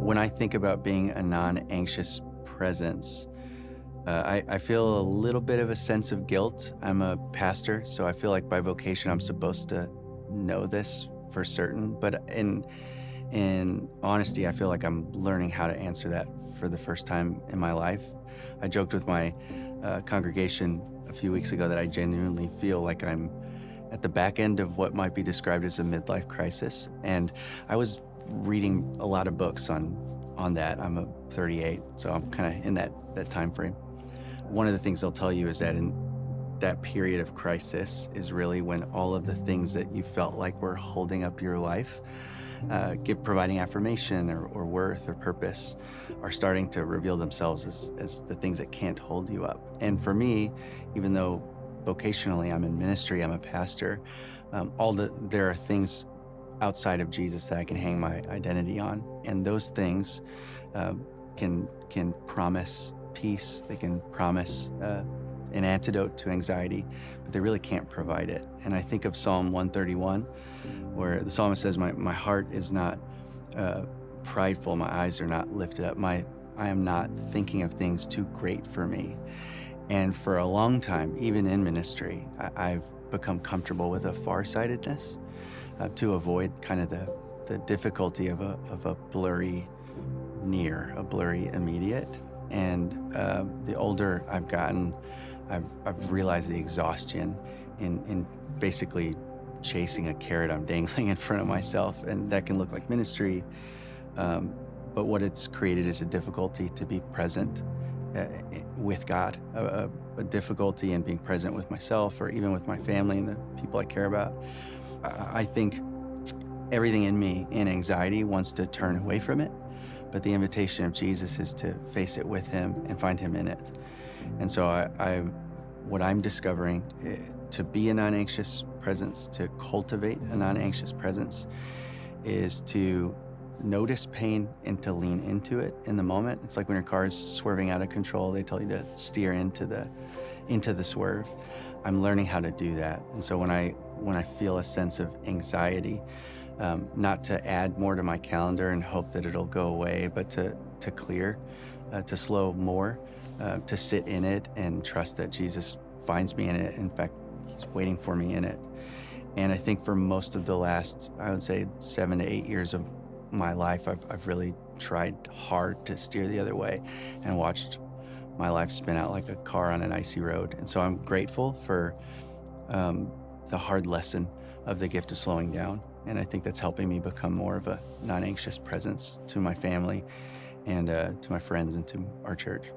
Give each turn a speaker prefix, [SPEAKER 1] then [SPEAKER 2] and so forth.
[SPEAKER 1] When I think about being a non-anxious presence, I feel a little bit of a sense of guilt. I'm a pastor, so I feel like by vocation I'm supposed to know this for certain. But in honesty, I feel like I'm learning how to answer that for the first time in my life. I joked with my congregation a few weeks ago that I genuinely feel like I'm at the back end of what might be described as a midlife crisis. And I was reading a lot of books on that. I'm a 38, so I'm kind of in that time frame. One of the things they'll tell you is that in that period of crisis is really when all of the things that you felt like were holding up your life, providing affirmation or worth or purpose, are starting to reveal themselves as the things that can't hold you up. And for me, even though vocationally I'm in ministry, I'm a pastor, there are things outside of Jesus that I can hang my identity on, and those things can promise peace. They can promise an antidote to anxiety, but they really can't provide it. And I think of Psalm 131, where the psalmist says, "My heart is not prideful. My eyes are not lifted up. I am not thinking of things too great for me." And for a long time, even in ministry, I've become comfortable with a farsightedness to avoid kind of the difficulty of a blurry near, a blurry immediate. And the older I've gotten, I've realized the exhaustion in basically chasing a carrot I'm dangling in front of myself, and that can look like ministry. But what it's created is a difficulty to be present with God, a difficulty in being present with myself or even with my family and the people I care about. I think everything in me in anxiety wants to turn away from it, but the invitation of Jesus is to face it with him and find him in it. And so what I'm discovering to be a non-anxious presence, to cultivate a non-anxious presence, is to notice pain and to lean into it in the moment. It's like when your car is swerving out of control, they tell you to steer into the swerve. I'm learning how to do that. And so when I feel a sense of anxiety, not to add more to my calendar and hope that it'll go away, but to clear, to slow more, to sit in it and trust that Jesus finds me in it. In fact, he's waiting for me in it. And I think for most of the last, I would say 7 to 8 years of my life, I've really tried hard to steer the other way and watched my life spin out like a car on an icy road. And so I'm grateful for the hard lesson of the gift of slowing down. And I think that's helping me become more of a non-anxious presence to my family and to my friends and to our church.